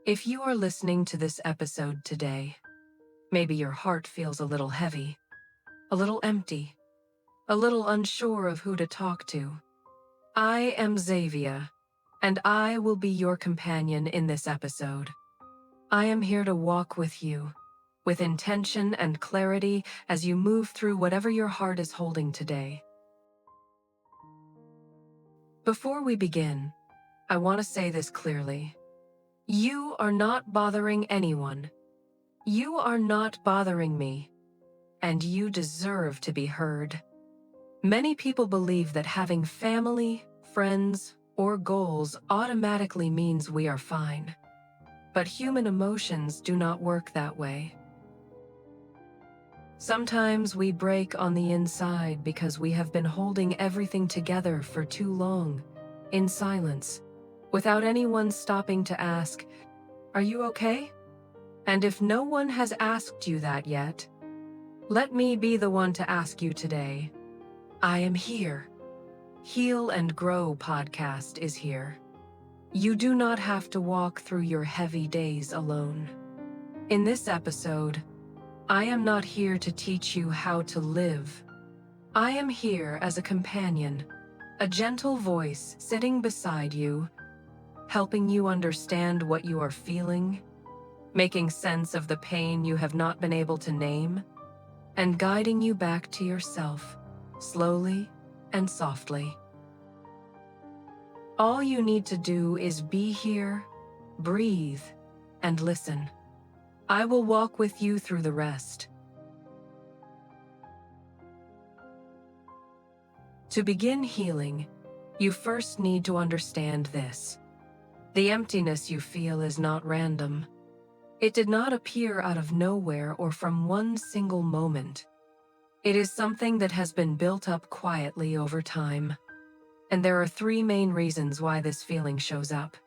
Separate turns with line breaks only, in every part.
If you are listening to this episode today, maybe your heart feels a little heavy, a little empty, a little unsure of who to talk to. I am Xavier, and I will be your companion in this episode. I am here to walk with you, with intention and clarity as you move through whatever your heart is holding today. Before we begin, I want to say this clearly. You are not bothering anyone. You are not bothering me, and you deserve to be heard. Many people believe that having family, friends, or goals automatically means we are fine. But human emotions do not work that way. Sometimes we break on the inside because we have been holding everything together for too long, in silence, without anyone stopping to ask, "Are you okay?" And if no one has asked you that yet, let me be the one to ask you today. I am here. Heal and Grow podcast is here. You do not have to walk through your heavy days alone. In this episode, I am not here to teach you how to live. I am here as a companion, a gentle voice sitting beside you, helping you understand what you are feeling, making sense of the pain you have not been able to name, and guiding you back to yourself, slowly and softly. All you need to do is be here, breathe, and listen. I will walk with you through the rest. To begin healing, you first need to understand this. The emptiness you feel is not random. It did not appear out of nowhere or from one single moment. It is something that has been built up quietly over time. And there are three main reasons why this feeling shows up.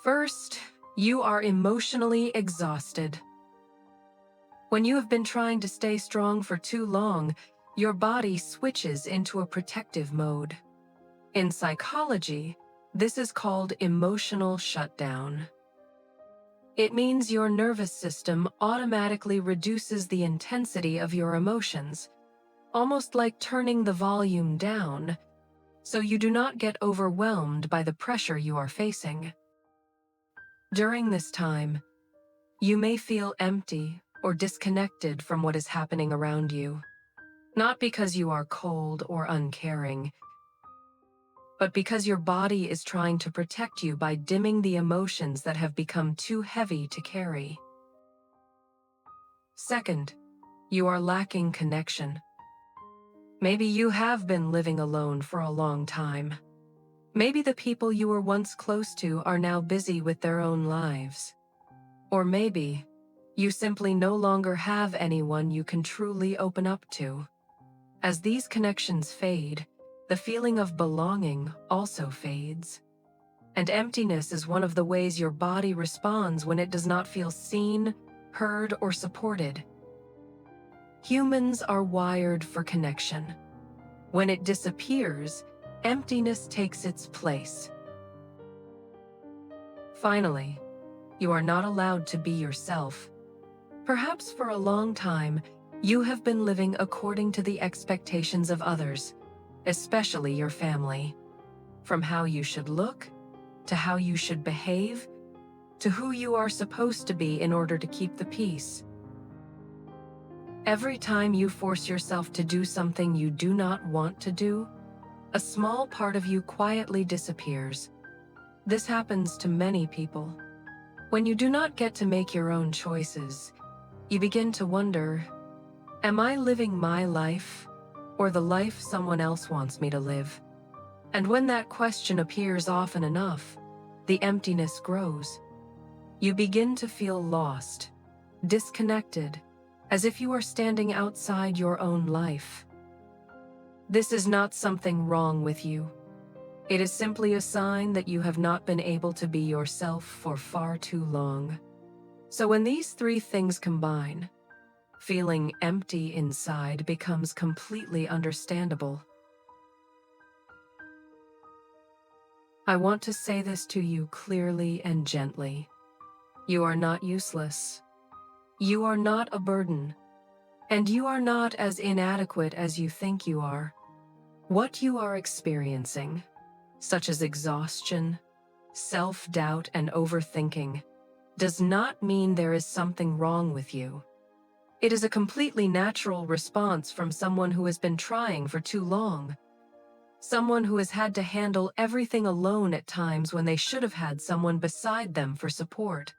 First, you are emotionally exhausted. When you have been trying to stay strong for too long, your body switches into a protective mode. In psychology, this is called emotional shutdown. It means your nervous system automatically reduces the intensity of your emotions, almost like turning the volume down, so you do not get overwhelmed by the pressure you are facing. During this time, you may feel empty or disconnected from what is happening around you, not because you are cold or uncaring, but because your body is trying to protect you by dimming the emotions that have become too heavy to carry. Second, you are lacking connection. Maybe you have been living alone for a long time. Maybe the people you were once close to are now busy with their own lives. Or maybe you simply no longer have anyone you can truly open up to. As these connections fade, the feeling of belonging also fades. And emptiness is one of the ways your body responds when it does not feel seen, heard, or supported. Humans are wired for connection. When it disappears, emptiness takes its place. Finally, you are not allowed to be yourself. Perhaps for a long time, you have been living according to the expectations of others, especially your family. From how you should look, to how you should behave, to who you are supposed to be in order to keep the peace. Every time you force yourself to do something you do not want to do, a small part of you quietly disappears. This happens to many people. When you do not get to make your own choices, you begin to wonder, am I living my life or the life someone else wants me to live? And when that question appears often enough, the emptiness grows. You begin to feel lost, disconnected, as if you are standing outside your own life. This is not something wrong with you. It is simply a sign that you have not been able to be yourself for far too long. So when these three things combine, feeling empty inside becomes completely understandable. I want to say this to you clearly and gently. You are not useless. You are not a burden. And you are not as inadequate as you think you are. What you are experiencing, such as exhaustion, self-doubt, and overthinking, does not mean there is something wrong with you. It is a completely natural response from someone who has been trying for too long. Someone who has had to handle everything alone at times when they should have had someone beside them for support.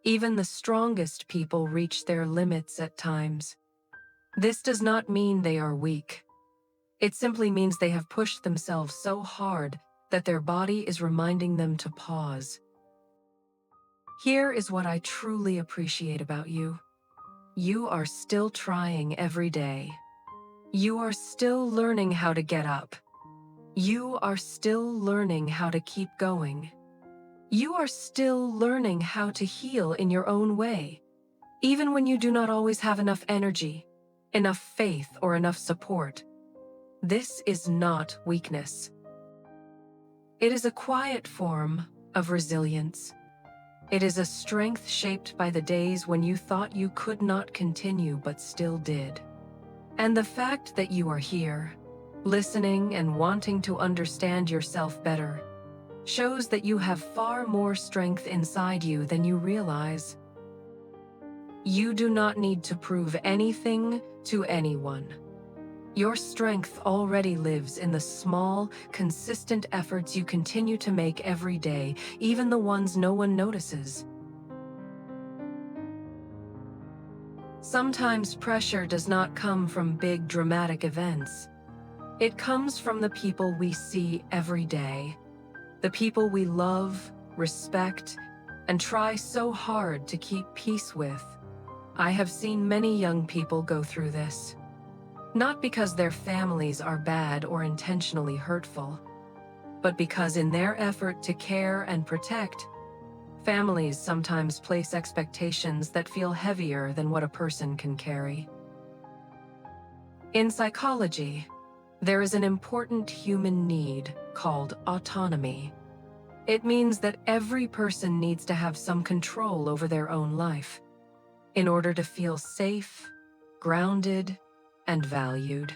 Even the strongest people reach their limits at times. This does not mean they are weak. It simply means they have pushed themselves so hard that their body is reminding them to pause. Here is what I truly appreciate about you. You are still trying every day. You are still learning how to get up. You are still learning how to keep going. You are still learning how to heal in your own way, even when you do not always have enough energy, enough faith, or enough support. This is not weakness. It is a quiet form of resilience. It is a strength shaped by the days when you thought you could not continue but still did. And the fact that you are here, listening and wanting to understand yourself better, shows that you have far more strength inside you than you realize. You do not need to prove anything to anyone. Your strength already lives in the small, consistent efforts you continue to make every day, even the ones no one notices. Sometimes pressure does not come from big, dramatic events. It comes from the people we see every day, the people we love, respect, and try so hard to keep peace with. I have seen many young people go through this. Not because their families are bad or intentionally hurtful, but because in their effort to care and protect, families sometimes place expectations that feel heavier than what a person can carry. In psychology, there is an important human need called autonomy. It means that every person needs to have some control over their own life in order to feel safe, grounded, and valued.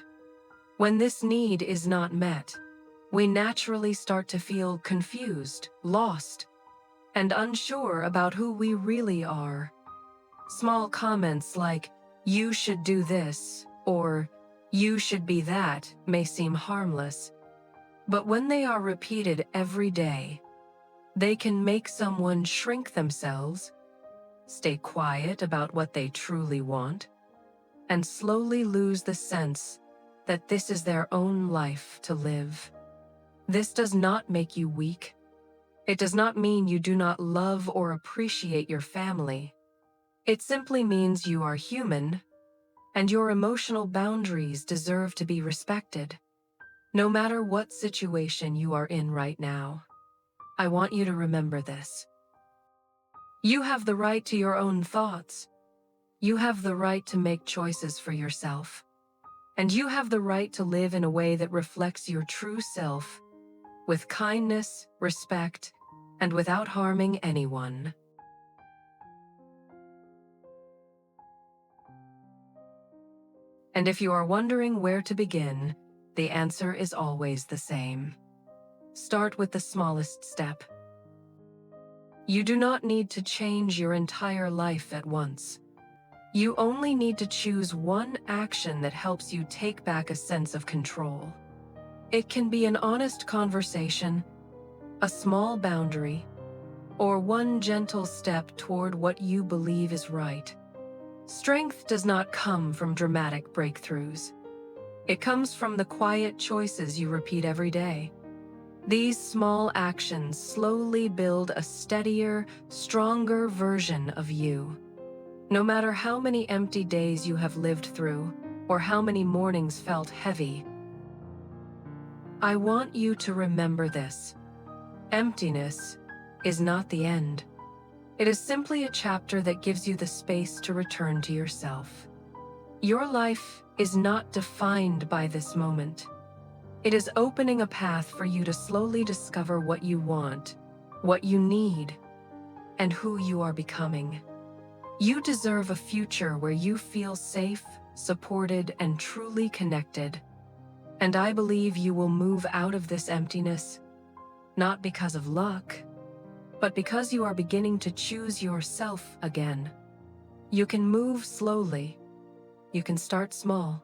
When this need is not met, we naturally start to feel confused, lost, and unsure about who we really are. Small comments like, "You should do this," or "You should be that," may seem harmless, but when they are repeated every day, they can make someone shrink themselves, stay quiet about what they truly want, and slowly lose the sense that this is their own life to live. This does not make you weak. It does not mean you do not love or appreciate your family. It simply means you are human, and your emotional boundaries deserve to be respected. No matter what situation you are in right now, I want you to remember this. You have the right to your own thoughts. You have the right to make choices for yourself. And you have the right to live in a way that reflects your true self, with kindness, respect, and without harming anyone. And if you are wondering where to begin, the answer is always the same. Start with the smallest step. You do not need to change your entire life at once. You only need to choose one action that helps you take back a sense of control. It can be an honest conversation, a small boundary, or one gentle step toward what you believe is right. Strength does not come from dramatic breakthroughs. It comes from the quiet choices you repeat every day. These small actions slowly build a steadier, stronger version of you. No matter how many empty days you have lived through, or how many mornings felt heavy, I want you to remember this. Emptiness is not the end. It is simply a chapter that gives you the space to return to yourself. Your life is not defined by this moment. It is opening a path for you to slowly discover what you want, what you need, and who you are becoming. You deserve a future where you feel safe, supported, and truly connected. And I believe you will move out of this emptiness, not because of luck, but because you are beginning to choose yourself again. You can move slowly. You can start small.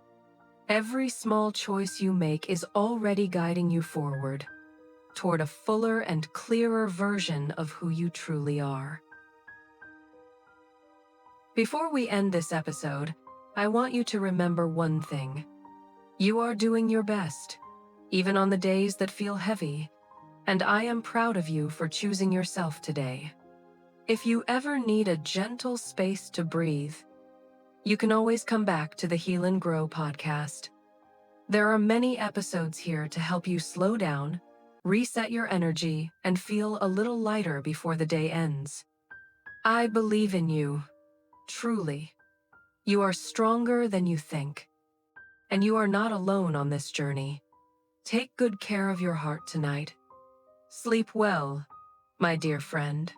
Every small choice you make is already guiding you forward, toward a fuller and clearer version of who you truly are. Before we end this episode, I want you to remember one thing. You are doing your best, even on the days that feel heavy, and I am proud of you for choosing yourself today. If you ever need a gentle space to breathe, you can always come back to the Heal and Grow podcast. There are many episodes here to help you slow down, reset your energy, and feel a little lighter before the day ends. I believe in you, truly. You are stronger than you think, and you are not alone on this journey. Take good care of your heart tonight. Sleep well, my dear friend.